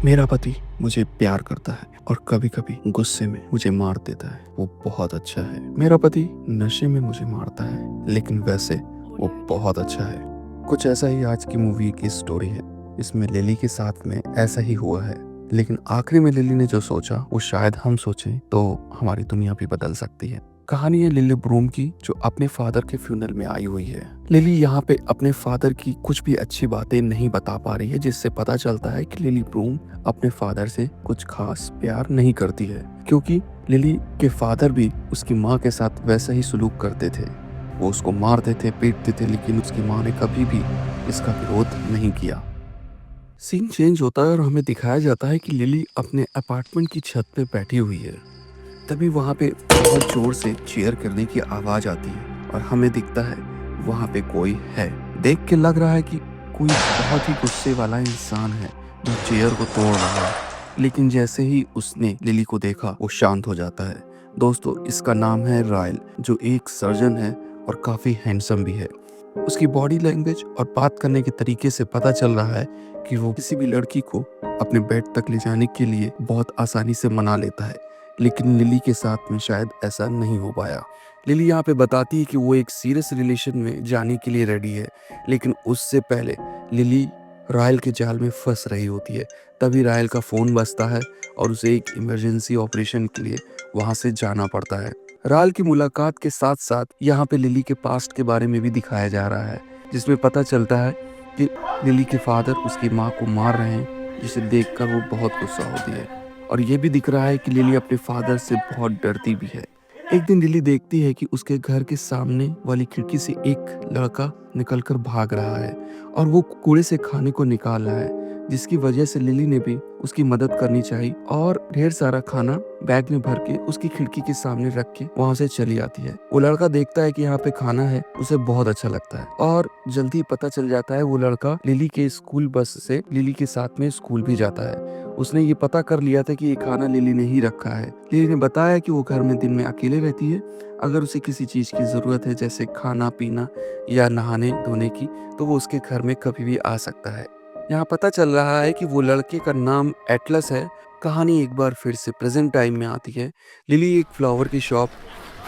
मेरा पति मुझे प्यार करता है और कभी कभी गुस्से में मुझे मार देता है। वो बहुत अच्छा है। मेरा पति नशे में मुझे मारता है, लेकिन वैसे वो बहुत अच्छा है। कुछ ऐसा ही आज की मूवी की स्टोरी है। इसमें लिली के साथ में ऐसा ही हुआ है, लेकिन आखिरी में लिली ने जो सोचा वो शायद हम सोचें तो हमारी दुनिया भी बदल सकती है। कहानी है लिली ब्रूम की, जो अपने फादर के फ्यूनरल में आई हुई है। लिली यहाँ पे अपने फादर की कुछ भी अच्छी बातें नहीं बता पा रही है, जिससे पता चलता है कि लिली ब्रूम अपने फादर से कुछ खास प्यार नहीं करती है, क्योंकि लिली के फादर भी उसकी माँ के साथ वैसा ही सलूक करते थे। वो उसको मारते थे, पीटते थे, लेकिन उसकी माँ ने कभी भी इसका विरोध नहीं किया। सीन चेंज होता है और हमें दिखाया जाता है कि लिली अपने अपार्टमेंट की छत पे बैठी हुई है। तभी वहाँ पे बहुत जोर से चीयर करने की आवाज आती है और हमें दिखता है वहाँ पे कोई है। देख के लग रहा है कि कोई बहुत ही गुस्से वाला इंसान है जो चेयर को तोड़ रहा है, लेकिन जैसे ही उसने लिली को देखा वो शांत हो जाता है। दोस्तों, इसका नाम है रायल, जो एक सर्जन है और काफी हैंडसम भी है। उसकी बॉडी लैंग्वेज और बात करने के तरीके से पता चल रहा है कि वो किसी भी लड़की को अपने बेड तक ले जाने के लिए बहुत आसानी से मना लेता है, लेकिन लिली के साथ में शायद ऐसा नहीं हो पाया। लिली यहाँ पे बताती है कि वो एक सीरियस रिलेशन में जाने के लिए रेडी है, लेकिन उससे पहले लिली रायल के जाल में फंस रही होती है। तभी रायल का फोन बजता है और उसे एक इमरजेंसी ऑपरेशन के लिए वहां से जाना पड़ता है। रायल की मुलाकात के साथ साथ यहाँ पे लिली के पास्ट के बारे में भी दिखाया जा रहा है, जिसमें पता चलता है कि लिली के फादर उसकी माँ को मार रहे हैं, जिसे देखकर वो बहुत गुस्सा होती है। और ये भी दिख रहा है कि लिली अपने फादर से बहुत डरती भी है। एक दिन लिली देखती है कि उसके घर के सामने वाली खिड़की से एक लड़का निकलकर भाग रहा है और वो कूड़े से खाने को निकाल रहा है, जिसकी वजह से लिली ने भी उसकी मदद करनी चाहिए और ढेर सारा खाना बैग में भर के उसकी खिड़की के सामने रख के वहां से चली आती है। वो लड़का देखता है कि यहाँ पे खाना है, उसे बहुत अच्छा लगता है और जल्दी पता चल जाता है वो लड़का लिली के स्कूल बस से लिली के साथ में स्कूल भी जाता है। उसने ये पता कर लिया था कि ये खाना लिली ने ही रखा है। लिली ने बताया कि वो घर में दिन में अकेले रहती है। अगर उसे किसी चीज की जरूरत है, जैसे खाना पीना या नहाने धोने की, तो वो उसके घर में कभी भी आ सकता है। यहाँ पता चल रहा है कि वो लड़के का नाम एटलस है। कहानी एक बार फिर से प्रेजेंट टाइम में आती है। लिली एक फ्लावर की शॉप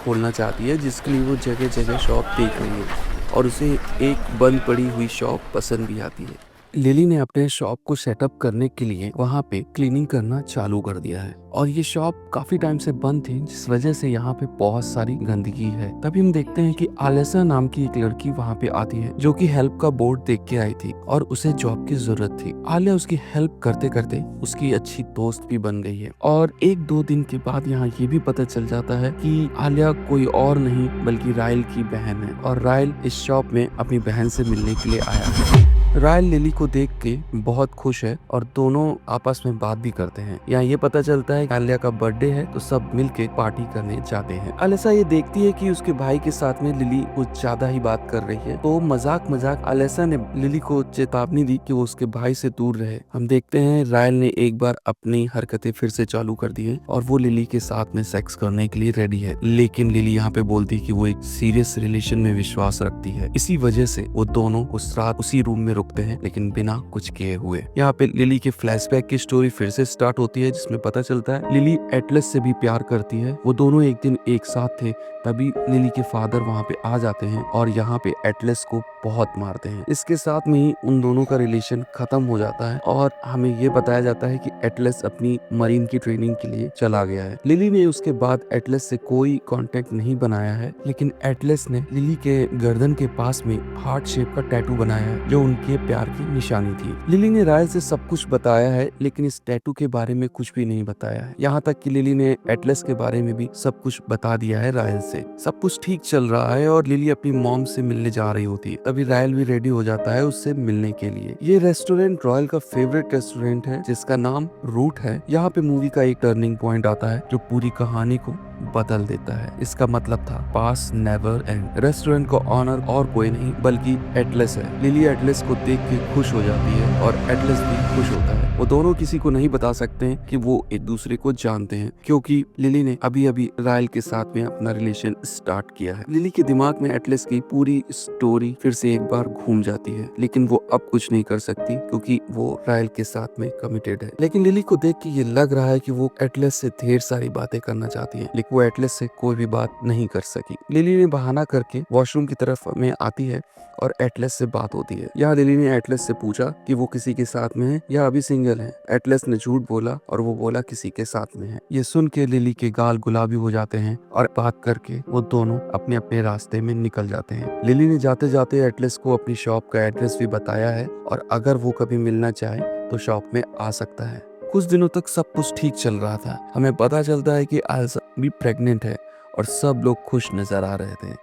खोलना चाहती है, जिसके लिए वो जगह जगह शॉप देख रही है और उसे एक बंद पड़ी हुई शॉप पसंद भी आती है। लिली ने अपने शॉप को सेटअप करने के लिए वहाँ पे क्लीनिंग करना चालू कर दिया है और ये शॉप काफी टाइम से बंद थी, जिस वजह से यहाँ पे बहुत सारी गंदगी है। तभी हम देखते हैं कि आलेसा नाम की एक लड़की वहाँ पे आती है, जो कि हेल्प का बोर्ड देख के आई थी और उसे जॉब की जरूरत थी। आलिया उसकी हेल्प करते करते उसकी अच्छी दोस्त भी बन गई है और एक दो दिन के बाद यहाँ ये भी पता चल जाता है कि आलिया कोई और नहीं बल्कि रायल की बहन है और रायल इस शॉप में अपनी बहन से मिलने के लिए आया है। रायल लिली को देख के बहुत खुश है और दोनों आपस में बात भी करते हैं। यहाँ ये पता चलता है कि आलिया का बर्थडे है, तो सब मिलके पार्टी करने जाते हैं। अलेसा ये देखती है कि उसके भाई के साथ में लिली कुछ ज्यादा ही बात कर रही है, तो मजाक मजाक अलेसा ने लिली को चेतावनी दी कि वो उसके भाई से दूर रहे। हम देखते हैं रायल ने एक बार अपनी हरकतें फिर से चालू कर दी है और वो लिली के साथ में सेक्स करने के लिए रेडी है, लेकिन लिली यहाँ पे बोलती है कि वो एक सीरियस रिलेशन में विश्वास रखती है। इसी वजह से वो दोनों उस रात उसी रूम में रुकते हैं, लेकिन बिना कुछ किए हुए। यहाँ पे लिली के फ्लैशबैक की स्टोरी फिर से स्टार्ट होती है, जिसमें पता चलता है लिली एटलस से भी प्यार करती है। वो दोनों एक दिन एक साथ थे, तभी लिली के फादर वहाँ पे आ जाते हैं और यहाँ पे एटलस को बहुत मारते हैं। इसके साथ में ही उन दोनों का रिलेशन खत्म हो जाता है और हमें ये बताया जाता है कि एटलस अपनी मरीन की ट्रेनिंग के लिए चला गया है। लिली ने उसके बाद एटलस से कोई कांटेक्ट नहीं बनाया है, लेकिन एटलस ने लिली के गर्दन के पास में हार्ट शेप का टैटू बनाया है, जो उनके प्यार की निशानी थी। लिली ने रायल से सब कुछ बताया है, लेकिन इस टैटू के बारे में कुछ भी नहीं बताया है। यहाँ तक कि लिली ने एटलस के बारे में भी सब कुछ बता दिया है रायल से। सब कुछ ठीक चल रहा है और लिली अपनी मॉम से मिलने जा रही होती है। तभी रायल भी रेडी हो जाता है उससे मिलने के लिए। ये रेस्टोरेंट रॉयल का फेवरेट रेस्टोरेंट है, जिसका नाम रूट है। यहाँ पे मूवी का एक टर्निंग पॉइंट आता है, जो पूरी कहानी को बदल देता है। इसका मतलब था पास नेवर एंड। रेस्टोरेंट को ऑनर और कोई नहीं बल्कि एटलस है। लिली एटलस को देख के खुश हो जाती है और एटलस भी खुश होता है। वो दोनों किसी को नहीं बता सकते हैं कि वो एक दूसरे को जानते हैं, क्योंकि लिली ने अभी अभी रायल के साथ में अपना रिलेशन स्टार्ट किया है। लिली के दिमाग में एटलस की पूरी स्टोरी फिर से एक बार घूम जाती है, लेकिन वो अब कुछ नहीं कर सकती क्योंकि वो रायल के साथ में कमिटेड है। लेकिन लिली को देख के ये लग रहा है कि वो एटलस से ढेर सारी बातें करना चाहती है, लेकिन वो एटलस से कोई भी बात नहीं कर सकी। लिली ने बहाना करके वॉशरूम की तरफ में आती है और एटलस से बात होती है। यहाँ लिली ने एटलस से पूछा कि वो किसी के साथ में है या अभी सिंगल है। एटलस ने झूठ बोला और वो बोला किसी के साथ में है। ये सुन के लिली के गाल गुलाबी हो जाते हैं और बात करके वो दोनों अपने अपने रास्ते में निकल जाते हैं। लिली ने जाते जाते एटलस को अपनी शॉप का एड्रेस भी बताया है और अगर वो कभी मिलना चाहे तो शॉप में आ सकता है। कुछ दिनों तक सब कुछ ठीक चल रहा था। हमें पता चलता है कि आयशा भी प्रेग्नेंट है और सब लोग खुश नजर आ रहे थे।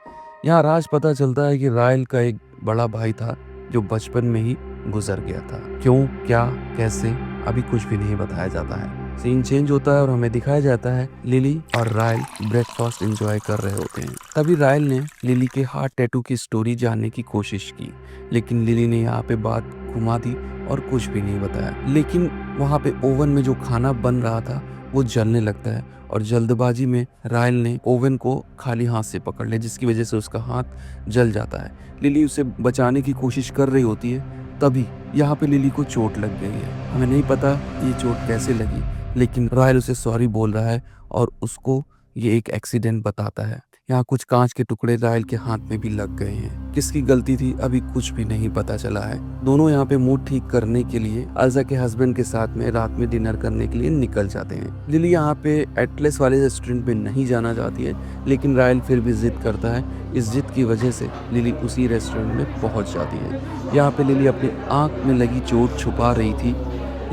यहाँ राज पता चलता है कि रायल का एक बड़ा भाई था जो बचपन में ही गुजर गया था। क्यों, क्या, कैसे, अभी कुछ भी नहीं बताया जाता है। सीन चेंज होता है और हमें दिखाया जाता है लिली और रायल ब्रेकफास्ट एंजॉय कर रहे होते हैं। तभी रायल ने लिली के हार्ट टैटू की स्टोरी जानने की कोशिश की, लेकिन लिली ने यहाँ पे बात घुमा दी और कुछ भी नहीं बताया। लेकिन वहाँ पे ओवन में जो खाना बन रहा था वो जलने लगता है और जल्दबाजी में रायल ने ओवन को खाली हाथ से पकड़ लिया, जिसकी वजह से उसका हाथ जल जाता है। लिली उसे बचाने की कोशिश कर रही होती है, तभी यहाँ पे लिली को चोट लग गई है। हमें नहीं पता ये चोट कैसे लगी, लेकिन रायल उसे सॉरी बोल रहा है और उसको ये एक एक्सीडेंट बताता है। यहाँ कुछ कांच के टुकड़े रायल के हाथ में भी लग गए हैं। किसकी गलती थी अभी कुछ भी नहीं पता चला है। दोनों यहाँ पे मूड ठीक करने के लिए आयशा के हस्बैंड के साथ में रात में डिनर करने के लिए निकल जाते हैं। लिली यहाँ पे एटलस वाले रेस्टोरेंट में नहीं जाना चाहती है, लेकिन रायल फिर भी जिद करता है। इस जिद की वजह से लिली उसी रेस्टोरेंट में पहुंच जाती है। यहाँ पे लिली अपनी आंख में लगी चोट छुपा रही थी,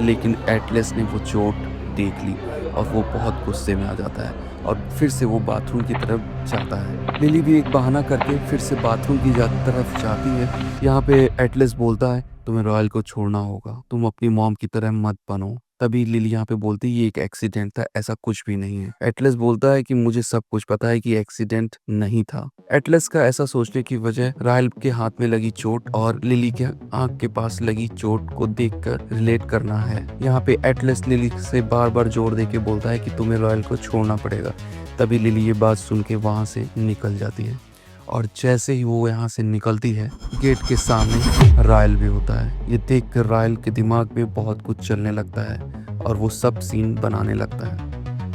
लेकिन एटलस ने वो चोट देख ली और वो बहुत गुस्से में आ जाता है और फिर से वो बाथरूम की तरफ जाता है। लिली भी एक बहाना करके फिर से बाथरूम की तरफ जाती है। यहाँ पे एटलस बोलता है तुम्हें रॉयल को छोड़ना होगा, तुम अपनी मॉम की तरह मत बनो। तभी लिली यहाँ पे बोलती है ये एक एक्सीडेंट था, ऐसा कुछ भी नहीं है। एटलस बोलता है कि मुझे सब कुछ पता है कि एक्सीडेंट नहीं था। एटलस का ऐसा सोचने की वजह रायल के हाथ में लगी चोट और लिली के आंख के पास लगी चोट को देखकर रिलेट करना है। यहाँ पे एटलस लिली से बार बार जोर देके बोलता है कि तुम्हें रॉयल को छोड़ना पड़ेगा। तभी लिली ये बात सुन के वहां से निकल जाती है और जैसे ही वो यहाँ से निकलती है गेट के सामने रायल भी होता है। ये देखकर रायल के दिमाग में बहुत कुछ चलने लगता है और वो सब सीन बनाने लगता है।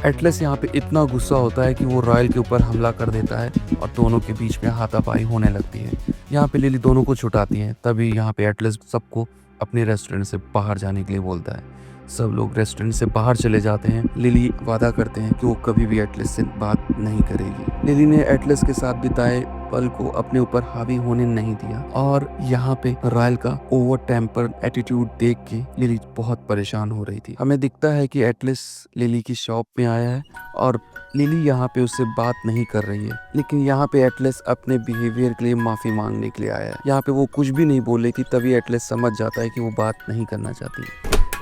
एटलस यहाँ पे इतना गुस्सा होता है कि वो रायल के ऊपर हमला कर देता है और दोनों के बीच में हाथापाई होने लगती है। यहाँ पे लिली दोनों को छुटाती है। तभी यहाँ पे एटलस सबको अपने रेस्टोरेंट से बाहर जाने के लिए बोलता है। सब लोग रेस्टोरेंट से बाहर चले जाते हैं। लिली वादा करते हैं कि वो कभी भी एटलस से बात नहीं करेगी। लिली ने एटलस के साथ बिताए पल को अपने ऊपर हावी होने नहीं दिया और यहाँ पे रायल का ओवर टेम्पर एटीट्यूड देख के लिली बहुत परेशान हो रही थी। हमें दिखता है कि एटलस लिली की शॉप में आया है और लिली यहाँ पे उससे बात नहीं कर रही है, लेकिन यहाँ पे एटलस अपने बिहेवियर के लिए माफी मांगने के लिए आया है। यहाँ पे वो कुछ भी नहीं बोल रही थी, तभी एटलस समझ जाता है कि वो बात नहीं करना चाहती।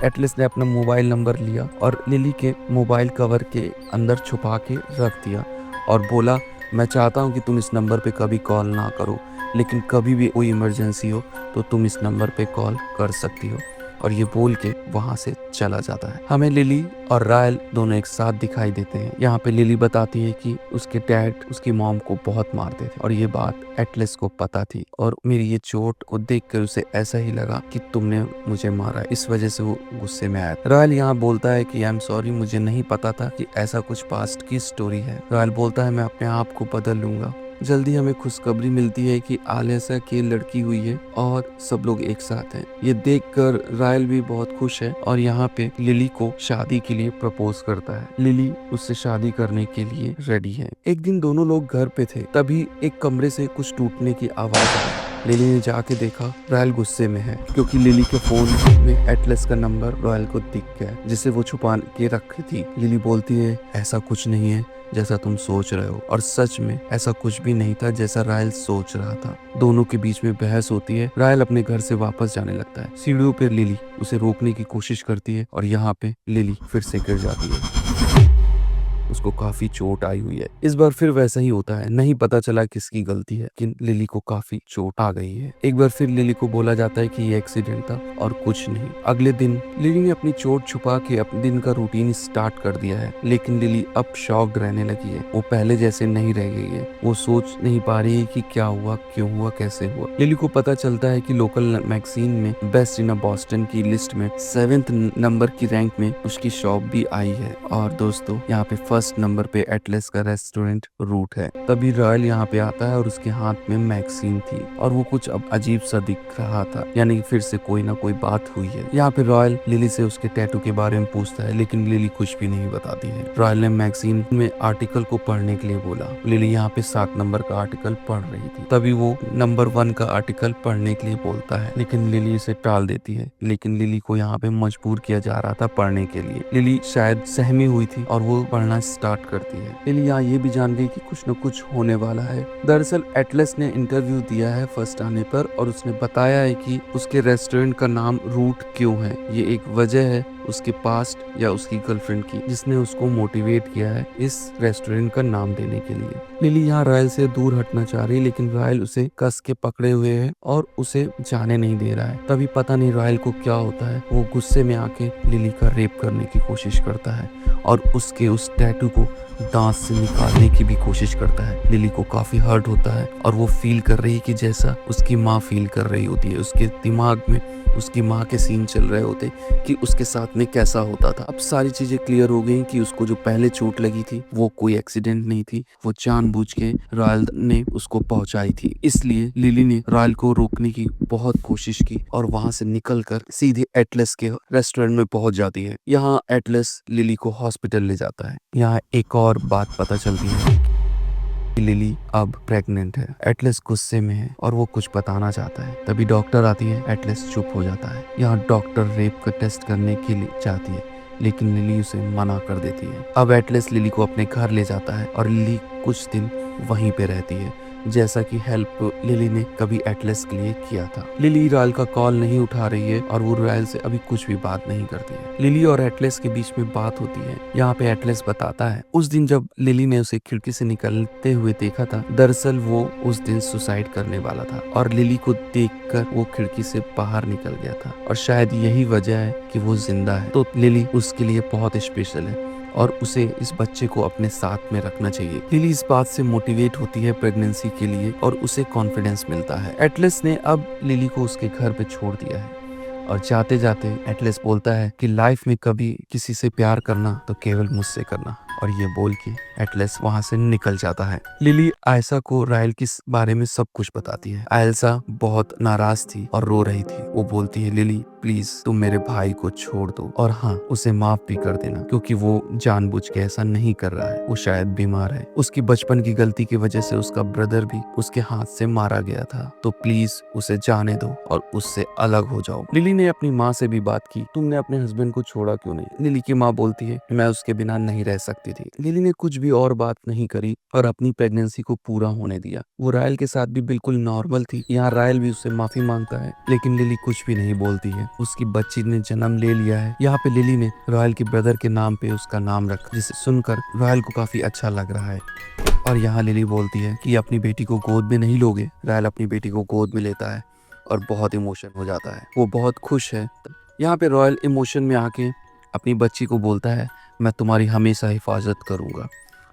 एटलस ने अपना मोबाइल नंबर लिया और लिली के मोबाइल कवर के अंदर छुपा के रख दिया और बोला मैं चाहता हूँ कि तुम इस नंबर पे कभी कॉल ना करो, लेकिन कभी भी कोई इमरजेंसी हो तो तुम इस नंबर पे कॉल कर सकती हो। और ये बोल के वहां से चला जाता है। हमें लिली और रायल दोनों एक साथ दिखाई देते हैं। यहाँ पे लिली बताती है कि उसके डैड उसकी मॉम को बहुत मारते थे और ये बात एटलस को पता थी और मेरी ये चोट को देखकर उसे ऐसा ही लगा कि तुमने मुझे मारा, इस वजह से वो गुस्से में आया। रायल यहाँ बोलता है कि आई एम सॉरी, मुझे नहीं पता था कि ऐसा कुछ पास्ट की स्टोरी है। रायल बोलता है मैं अपने आप को बदल लूंगा। जल्दी हमें खुशखबरी मिलती है कि आलिया की लड़की हुई है और सब लोग एक साथ हैं। ये देखकर रायल भी बहुत खुश है और यहाँ पे लिली को शादी के लिए प्रपोज करता है। लिली उससे शादी करने के लिए रेडी है। एक दिन दोनों लोग घर पे थे, तभी एक कमरे से कुछ टूटने की आवाज आई। लिली ने जाके देखा, रायल गुस्से में है क्योंकि लिली के फोन में एटलस का नंबर रायल को दिख गया जिसे वो छुपा के रखी थी। लिली बोलती है ऐसा कुछ नहीं है जैसा तुम सोच रहे हो, और सच में ऐसा कुछ भी नहीं था जैसा रायल सोच रहा था। दोनों के बीच में बहस होती है। रायल अपने घर से वापस जाने लगता है। सीढ़ियों पर लिली उसे रोकने की कोशिश करती है और यहाँ पे लिली फिर से गिर जाती है। उसको काफी चोट आई हुई है। इस बार फिर वैसा ही होता है, नहीं पता चला किसकी गलती है कि लिली को काफी चोट आ गई है। एक बार फिर लिली को बोला जाता है कि ये एक्सीडेंट था और कुछ नहीं। अगले दिन लिली ने अपनी चोट छुपा के अपने दिन का रूटीन स्टार्ट कर दिया है, लेकिन लिली अब शॉक्ड रहने लगी है। वो पहले जैसे नहीं रह गई है। वो सोच नहीं पा रही है कि क्या हुआ, क्यों हुआ, कैसे हुआ। लिली को पता चलता है कि लोकल मैगजीन में बेस्ट इन बॉस्टन की लिस्ट में 7th नंबर की रैंक में उसकी शॉप भी आई है। और दोस्तों, यहाँ पे फर्स्ट नंबर पे एटलस का रेस्टोरेंट रूट है। तभी रॉयल यहाँ पे आता है और उसके हाथ में मैगजीन थी और वो कुछ अब अजीब सा दिख रहा था, यानी फिर से कोई ना कोई बात हुई है। यहाँ पे रॉयल लिली से उसके टैटू के बारे में पूछता है, लेकिन लिली कुछ भी नहीं बताती है। रॉयल ने मैगजीन में आर्टिकल को पढ़ने के लिए बोला। लिली यहाँ पे 7 नंबर का आर्टिकल पढ़ रही थी। तभी वो नंबर 1 का आर्टिकल पढ़ने के लिए बोलता है, लेकिन लिली इसे टाल देती है। लेकिन लिली को यहाँ पे मजबूर किया जा रहा था पढ़ने के लिए। लिली शायद सहमी हुई थी और वो पढ़ना स्टार्ट करती है। लिली यहाँ ये भी जान गई कि कुछ न कुछ होने वाला है। दरअसल एटलस ने इंटरव्यू दिया है फर्स्ट आने पर और उसने बताया है कि उसके रेस्टोरेंट का नाम रूट क्यों है। ये एक वजह है उसके पास्ट या उसकी गर्लफ्रेंड की, जिसने उसको मोटिवेट किया है इस रेस्टोरेंट का नाम देने के लिए। लिली यहाँ रॉयल से दूर हटना चाह रही, लेकिन रॉयल उसे कस के पकड़े हुए है और उसे जाने नहीं दे रहा है। तभी पता नहीं रॉयल को क्या होता है, वो गुस्से में आके लिली का रेप करने की कोशिश करता है और उसके उस टैटू को दांत से निकालने की भी कोशिश करता है। लिली को काफी हर्ट होता है और वो फील कर रही है कि जैसा उसकी माँ फील कर रही होती है। उसके दिमाग में उसकी माँ के सीन चल रहे होते कि उसके साथ में कैसा होता था। अब सारी चीजें क्लियर हो गई कि उसको जो पहले चोट लगी थी वो कोई एक्सीडेंट नहीं थी, वो जानबूझ के रॉयल ने उसको पहुंचाई थी। इसलिए लिली ने रॉयल को रोकने की बहुत कोशिश की और वहां से निकलकर सीधे एटलस के रेस्टोरेंट में पहुंच जाती है। यहाँ एटलस लिली को हॉस्पिटल ले जाता है। यहाँ एक और बात पता चलती है, लिली अब प्रेग्नेंट है। एटलस गुस्से में है और वो कुछ बताना चाहता है। तभी डॉक्टर आती है, एटलस चुप हो जाता है। यहाँ डॉक्टर रेप का टेस्ट करने के लिए चाहती है, लेकिन लिली उसे मना कर देती है। अब एटलस लिली को अपने घर ले जाता है और लिली कुछ दिन वहीं पे रहती है, जैसा कि हेल्प लिली ने कभी एटलस के लिए किया था। लिली रॉयल का कॉल नहीं उठा रही है और वो रॉयल से अभी कुछ भी बात नहीं करती है। लिली और एटलस के बीच में बात होती है। यहाँ पे एटलस बताता है उस दिन जब लिली ने उसे खिड़की से निकलते हुए देखा था, दरअसल वो उस दिन सुसाइड करने वाला था और लिली को देखकर वो खिड़की से बाहर निकल गया था और शायद यही वजह है कि वो जिंदा है। तो लिली उसके लिए बहुत स्पेशल है और उसे इस बच्चे को अपने साथ में रखना चाहिए। लिली इस बात से मोटिवेट होती है प्रेगनेंसी के लिए और उसे कॉन्फिडेंस मिलता है। एटलस ने अब लिली को उसके घर पे छोड़ दिया है और जाते जाते एटलस बोलता है कि लाइफ में कभी किसी से प्यार करना तो केवल मुझसे करना, और ये बोल के एटलस वहां से निकल जाता है। लिली आयशा को रायल के बारे में सब कुछ बताती है। आयशा बहुत नाराज थी और रो रही थी। वो बोलती है, लिली प्लीज तुम मेरे भाई को छोड़ दो और हाँ, उसे माफ भी कर देना, क्योंकि वो जानबूझ के ऐसा नहीं कर रहा है। वो शायद बीमार है। उसकी बचपन की गलती की वजह से उसका ब्रदर भी उसके हाथ से मारा गया था, तो प्लीज उसे जाने दो और उससे अलग हो जाओ। लिली ने अपनी माँ से भी बात की, तुमने अपने हस्बैंड को छोड़ा क्यों नहीं? लिली की माँ बोलती है, मैं उसके बिना नहीं रह सकती थी। लिली ने कुछ भी और बात नहीं करी और अपनी प्रेगनेंसी को पूरा होने दिया। वो रायल के साथ भी बिल्कुल नॉर्मल थी। यहाँ रायल भी उससे माफी मांगता है, लेकिन लिली कुछ भी नहीं बोलती है। उसकी बच्ची ने जन्म ले लिया है। यहाँ पे लिली ने रायल के ब्रदर के नाम पे उसका नाम रखा, जिसे सुनकर रायल को काफी अच्छा लग रहा है। और यहाँ लिली बोलती है कि अपनी बेटी को गोद में नहीं लोगे? रायल अपनी बेटी को गोद में लेता है और बहुत इमोशन हो जाता है। वो बहुत खुश है। यहाँ पे रॉयल इमोशन में आके अपनी बच्ची को बोलता है, मैं तुम्हारी हमेशा हिफाजत करूंगा।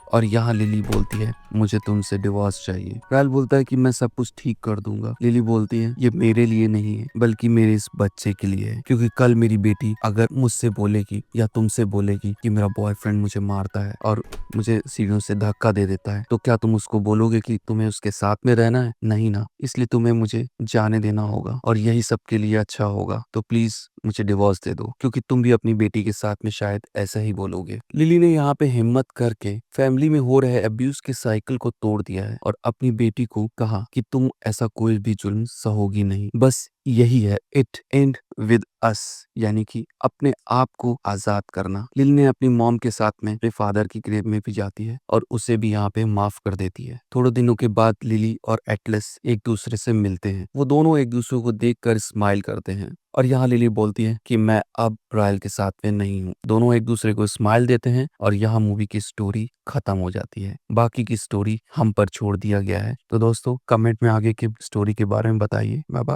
और यहाँ लिली बोलती है, मुझे तुमसे डिवोर्स चाहिए। रॉयल बोलता है कि मैं सब कुछ ठीक कर दूंगा। लिली बोलती है, ये मेरे लिए नहीं है बल्कि मेरे इस बच्चे के लिए है, क्योंकि कल मेरी बेटी अगर मुझसे बोलेगी या तुमसे बोलेगी कि मेरा बॉयफ्रेंड मुझे मारता है और मुझे सीढ़ियों से धक्का दे देता है, तो क्या तुम उसको बोलोगे कि तुम्हें उसके साथ में रहना है? नहीं ना। इसलिए तुम्हें मुझे जाने देना होगा और यही सबके लिए अच्छा होगा। तो प्लीज मुझे डिवोर्स दे दो, क्योंकि तुम भी अपनी बेटी के साथ में शायद ऐसा ही बोलोगे। लिली ने यहाँ पे हिम्मत करके फैमिली में हो रहे अब्यूज के साइकिल को तोड़ दिया है और अपनी बेटी को कहा कि तुम ऐसा कोई भी जुल्म सहोगी नहीं, बस यही है इट एंड विद अस, यानी कि अपने आप को आजाद करना। लिली ने अपनी मॉम के साथ में अपने फादर की ग्रेव में भी जाती है और उसे भी यहाँ पे माफ कर देती है। थोड़े दिनों के बाद लिली और एटलस एक दूसरे से मिलते हैं। वो दोनों एक दूसरे को देखकर स्माइल करते हैं और यहाँ लिली बोलती है कि मैं अब रॉयल के साथ में नहीं हूँ। दोनों एक दूसरे को स्माइल देते हैं और यहाँ मूवी की स्टोरी खत्म हो जाती है। बाकी की स्टोरी हम पर छोड़ दिया गया है। तो दोस्तों कमेंट में आगे की स्टोरी के बारे में बताइए। Bye bye.